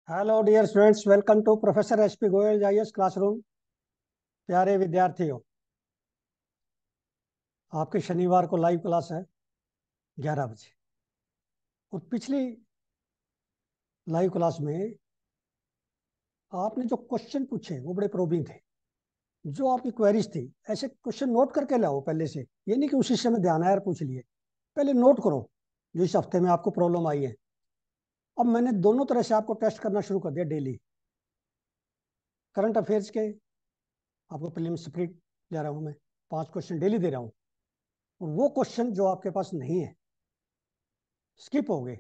Hello dear students, welcome to professor H P Goyal IAS classroom. प्यारे विद्यार्थियों, आपके शनिवार को लाइव क्लास है 11 बजे। और पिछली लाइव क्लास में आपने जो क्वेश्चन पूछे वो बड़े प्रोबिंग थे। जो आपकी क्वेरीज थी, ऐसे क्वेश्चन नोट करके लाओ पहले से। ये नहीं कि उसी समय ध्यान आया और पूछ लिए। पहले नोट करो जो इस हफ्ते में आपको प्रॉब्लम आई है। अब मैंने दोनों तरह से आपको टेस्ट करना शुरू कर दिया डेली। करंट अफेयर्स के आपको प्रीलिम्स स्प्लिट दे रहा हूँ मैं, 5 क्वेश्चन डेली दे रहा हूँ। और वो क्वेश्चन जो आपके पास नहीं है, स्किप हो गए,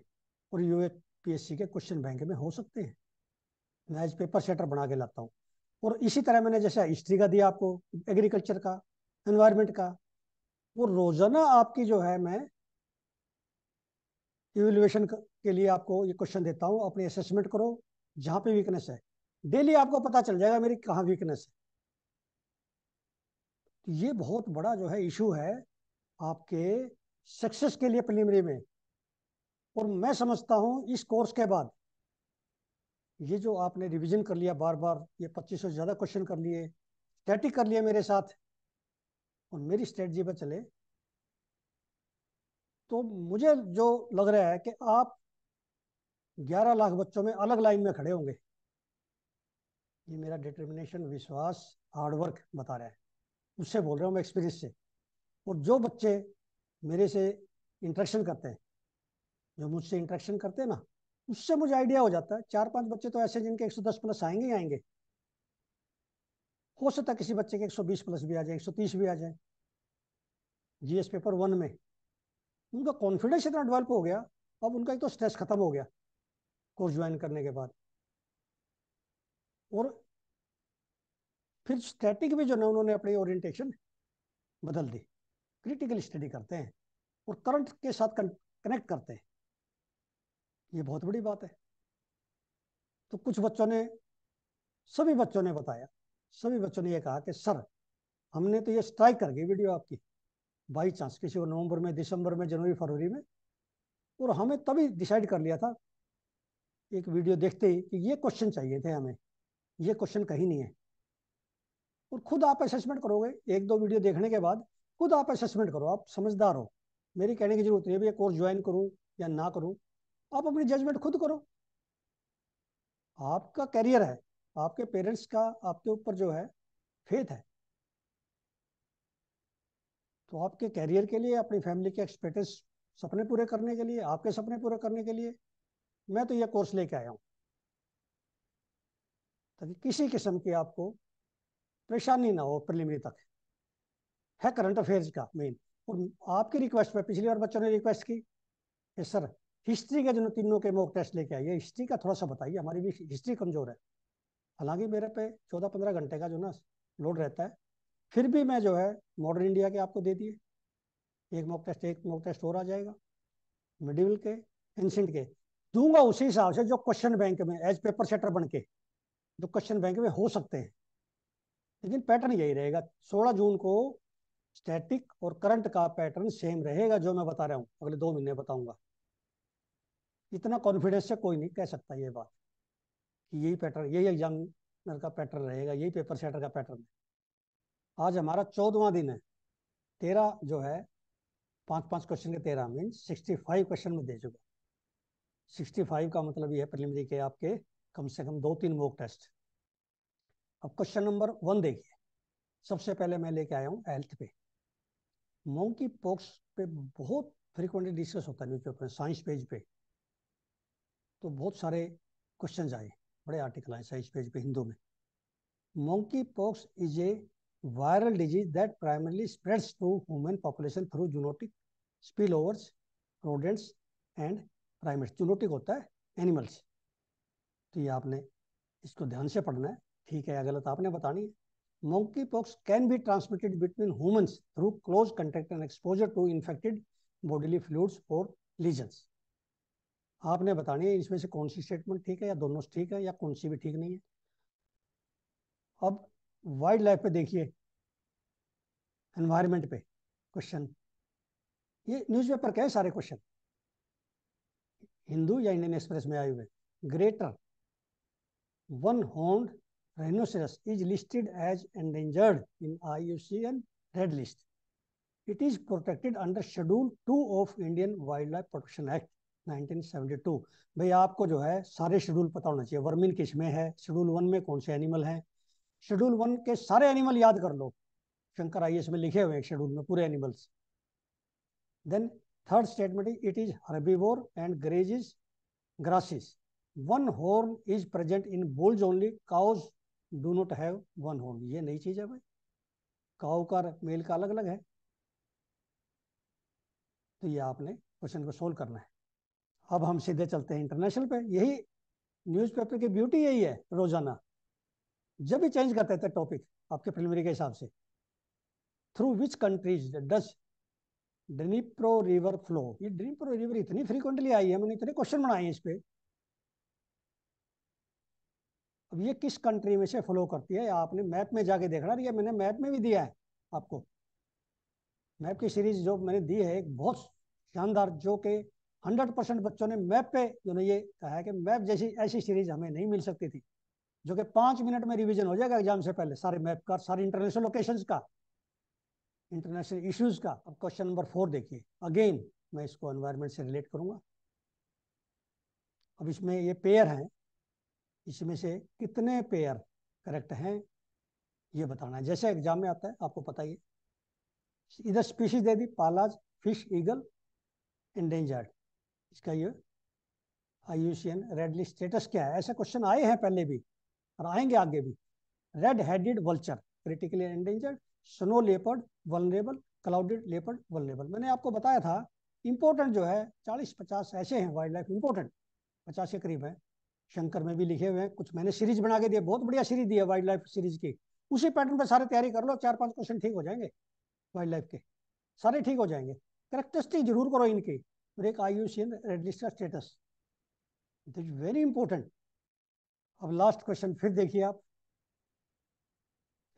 और यूपीएससी के क्वेश्चन बैंक में हो सकते हैं, मैं आज पेपर सेटर बना के लाता हूँ। और इसी तरह मैंने जैसे हिस्ट्री का दिया आपको, एग्रीकल्चर का, एनवायरमेंट का, वो रोजाना आपकी जो है मैं इवेल्युएशन के लिए आपको ये क्वेश्चन देता हूँ। अपनी असेसमेंट करो, जहाँ पे वीकनेस है डेली आपको पता चल जाएगा मेरी कहाँ वीकनेस है। तो ये बहुत बड़ा जो है इशू है आपके सक्सेस के लिए प्रीलिमिनरी में। और मैं समझता हूँ इस कोर्स के बाद ये जो आपने रिवीजन कर लिया बार बार, ये 25 से ज़्यादा क्वेश्चन कर लिए, स्टैटिक कर लिए मेरे साथ, और मेरी स्ट्रेटजी पर चले, तो मुझे जो लग रहा है कि आप 11 लाख बच्चों में अलग लाइन में खड़े होंगे। ये मेरा डिटर्मिनेशन, विश्वास, हार्डवर्क बता रहा है। उससे बोल रहा हूँ मैं, एक्सपीरियंस से। और जो बच्चे मेरे से इंटरेक्शन करते हैं, जो मुझसे इंटरेक्शन करते हैं ना, उससे मुझे आइडिया हो जाता है। 4-5 बच्चे तो ऐसे जिनके 110 प्लस आएंगे ही आएंगे। हो सकता है किसी बच्चे के 120 प्लस भी आ जाए, 130 भी आ जाए। जीएस पेपर 1 में उनका कॉन्फिडेंस इतना डेवलप हो गया, अब उनका एक तो स्ट्रेस खत्म हो गया कोर्स ज्वाइन करने के बाद। और फिर स्टैटिक भी जो ना, उन्होंने अपनी ओरिएंटेशन बदल दी, क्रिटिकल स्टडी करते हैं और करंट के साथ कनेक्ट करते हैं। ये बहुत बड़ी बात है। तो कुछ बच्चों ने, सभी बच्चों ने बताया, सभी बच्चों ने ये कहा कि सर, हमने तो ये स्ट्राइक कर गई वीडियो आपकी बाई चांस, किसी को नवंबर में, दिसंबर में, जनवरी फरवरी में, और हमें तभी डिसाइड कर लिया था एक वीडियो देखते ही कि ये क्वेश्चन चाहिए थे हमें, ये क्वेश्चन कहीं नहीं है। और खुद आप असेसमेंट करोगे, एक दो वीडियो देखने के बाद खुद आप असेसमेंट करो। आप समझदार हो, मेरी कहने की जरूरत नहीं है ये कोर्स ज्वाइन करूं या ना करूं। आप अपनी जजमेंट खुद करो। आपका करियर है, आपके पेरेंट्स का आपके ऊपर जो है फेथ है। तो आपके करियर के लिए, अपनी फैमिली के एक्सपेक्टेशन, सपने पूरे करने के लिए, आपके सपने पूरे करने के लिए मैं तो यह कोर्स लेके आया हूँ, ताकि किसी किस्म की आपको परेशानी ना हो प्रीलिमिनरी तक। है करंट अफेयर्स का मेन। और आपकी रिक्वेस्ट पे पिछली बार बच्चों ने रिक्वेस्ट की कि सर, हिस्ट्री के जो तीनों के मॉक टेस्ट लेके आइए, हिस्ट्री का थोड़ा सा बताइए, हमारी भी हिस्ट्री कमजोर है। हालांकि मेरे पे 14-15 घंटे का जो ना लोड रहता है, फिर भी मैं जो है मॉडर्न इंडिया के आपको दे दिए। एक मॉक टेस्ट और आ जाएगा मिडिवल के, एंशिएंट के दूंगा उसी हिसाब से जो क्वेश्चन बैंक में एज पेपर सेटर बन के जो क्वेश्चन बैंक में हो सकते हैं। लेकिन पैटर्न यही रहेगा। 16 जून को स्टैटिक और करंट का पैटर्न सेम रहेगा, जो मैं बता रहा हूँ अगले 2 महीने बताऊंगा। इतना कॉन्फिडेंस से कोई नहीं कह सकता ये बात कि यही पैटर्न, यही एग्जामिनर का पैटर्न रहेगा, यही पेपर सेटर का पैटर्न है। आज हमारा 14वां दिन है। 13 जो है, 5-5 क्वेश्चन के 13 मीन 65 क्वेश्चन में दे चुका। 65 का मतलब ये है प्रीलिमिनरी के आपके कम से कम 2-3 मॉक टेस्ट। अब क्वेश्चन नंबर 1 देखिए। सबसे पहले मैं लेके आया हूँ हेल्थ पे। मंकी पॉक्स पे बहुत फ्रीक्वेंटली डिस्कस होता है न्यूज़पेपर में, साइंस पेज पे तो बहुत सारे क्वेश्चंस आए, बड़े आर्टिकल आए साइंस पेज पे हिंदू में। Monkey pox is a viral disease that primarily spreads to human population through zoonotic spill overs, rodents and primates. Zoonotic होता है एनिमल्स। तो ये आपने इसको ध्यान से पढ़ना है, ठीक है या गलत आपने बतानी है। Monkeypox can be transmitted between humans through close contact and exposure to infected bodily fluids or lesions। आपने बतानी है इसमें से कौन सी स्टेटमेंट ठीक है, या दोनों ठीक है, या कौन सी भी ठीक नहीं है। अब वाइल्ड लाइफ पे देखिए, एनवायरमेंट पे क्वेश्चन। ये न्यूज़पेपर के हैं सारे क्वेश्चन, हिंदू या इंडियन एक्सप्रेस में आए हुए। Greater one horned rhinoceros is listed as endangered in IUCN Red List. It is protected under Schedule 2 of Indian Wildlife Protection Act 1972. भाई आपको जो है सारे शेड्यूल पता होना चाहिए। वर्मिन किस में है, शेड्यूल 1 में कौन से एनिमल हैं, शेड्यूल 1 के सारे एनिमल याद कर लो, शंकर आईएएस में लिखे हुए हैं शेड्यूल में पूरे animals. Then third statement is it is herbivore and grazes grasses. One horn is present in bulls only. Cows do not have one horn. ये नई चीज है भाई, काऊ का मेल का अलग अलग है। तो ये आपने क्वेश्चन को सोल्व करना है। अब हम सीधे चलते हैं इंटरनेशनल पे। यही न्यूज़पेपर की ब्यूटी यही है, रोजाना जब भी चेंज करते थे टॉपिक आपके प्रिलिमिनरी के हिसाब से। Through which countries does Dnipro river flow. ये ड्निप्रो रिवर इतनी फ्रीक्वेंटली आई है, मैंने इतने क्वेश्चन बनाए हैं इस पे। अब ये किस कंट्री में से फ्लो करती है, आपने मैप में जाके देखना। ये मैंने मैप में भी दिया है आपको, मैप की सीरीज जो मैंने दी है एक बहुत शानदार, जो कि 100% बच्चों ने मैप पे जो ने ये कहा है कि मैप जैसी ऐसी सीरीज हमें नहीं मिल सकती थी, जो कि 5 मिनट में रिवीजन हो जाएगा एग्जाम से पहले, सारे मैप का, सारे इंटरनेशनल लोकेशंस का, इंटरनेशनल इश्यूज का। अब क्वेश्चन नंबर 4 देखिए, अगेन मैं इसको एनवायरमेंट से रिलेट करूंगा। अब इसमें ये पेयर हैं, इसमें से कितने पेयर करेक्ट हैं ये बताना है। जैसे एग्जाम में आता है आपको पता ही है, इधर स्पीशीज दे दी, पालाज, फिश, ईगल, एंडेंजर्ड। इसका ये IUCN रेड लिस्ट स्टेटस क्या है। ऐसे क्वेश्चन आए हैं पहले भी और आएंगे आगे भी। Red headed vulture critically endangered, snow leopard vulnerable, clouded leopard vulnerable. मैंने आपको बताया था इंपॉर्टेंट जो है 40-50 ऐसे हैं वाइल्ड लाइफ इंपॉर्टेंट, 50 के करीब है। शंकर में भी लिखे हुए हैं कुछ, मैंने सीरीज बना के दिया, बहुत बढ़िया सीरीज दी है वाइल्ड लाइफ सीरीज की। उसी पैटर्न पे सारे तैयारी कर लो, 4-5 क्वेश्चन ठीक हो जाएंगे वाइल्ड लाइफ के, सारे ठीक हो जाएंगे। करेक्टरिस्टिक जरूर करो इनकी, और एक IUCN रेड लिस्ट का status, it is very important. अब लास्ट क्वेश्चन फिर देखिए आप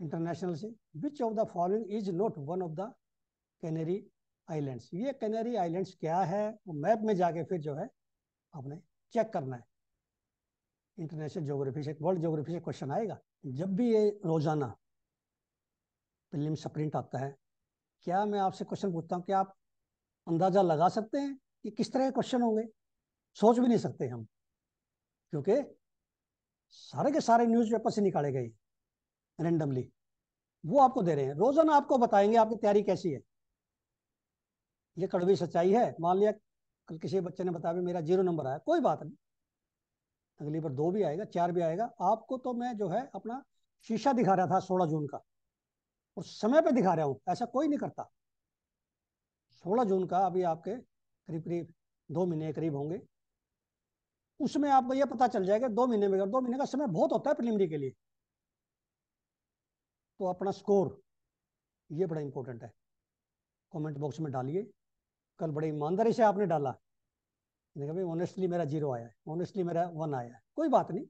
इंटरनेशनल से, which of the following is not one of the canary islands. ये कैनरी आइलैंड्स क्या है, वो मैप में जाके फिर जो है आपने चेक करना है। इंटरनेशनल ज्योग्राफी से, वर्ल्ड ज्योग्राफी से क्वेश्चन आएगा। जब भी ये रोजाना प्रीलिम स्प्रिंट आता है, क्या मैं आपसे क्वेश्चन पूछता हूँ, क्या आप अंदाजा लगा सकते हैं कि किस तरह के क्वेश्चन होंगे? सोच भी नहीं सकते हम, क्योंकि सारे के सारे न्यूज़पेपर से निकाले गए रैंडमली, वो आपको दे रहे हैं। रोजाना आपको बताएंगे आपकी तैयारी कैसी है। ये कड़वी सच्चाई है। मान लिया कल किसी बच्चे ने बताया मेरा 0 नंबर आया, कोई बात नहीं, अगली बार 2 भी आएगा, 4 भी आएगा। आपको तो मैं जो है अपना शीशा दिखा रहा था 16 जून का, और समय पे दिखा रहा हूँ, ऐसा कोई नहीं करता। 16 जून का अभी आपके करीब करीब 2 महीने करीब होंगे, उसमें आपको यह पता चल जाएगा 2 महीने में, 2 महीने का समय बहुत होता है प्रीलिमिनरी के लिए। तो अपना स्कोर ये बड़ा इंपॉर्टेंट है, कमेंट बॉक्स में डालिए। कल बड़ी ईमानदारी से आपने डाला, देखा भाई ऑनेस्टली मेरा 0 आया है, ऑनेस्टली मेरा 1 आया है, कोई बात नहीं,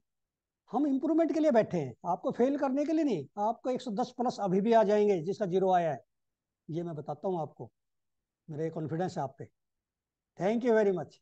हम इंप्रूवमेंट के लिए बैठे हैं, आपको फेल करने के लिए नहीं। आपको 110 प्लस अभी भी आ जाएंगे जिसका 0 आया है, ये मैं बताता हूँ आपको, मेरा कॉन्फिडेंस है आप पे। Thank you very much.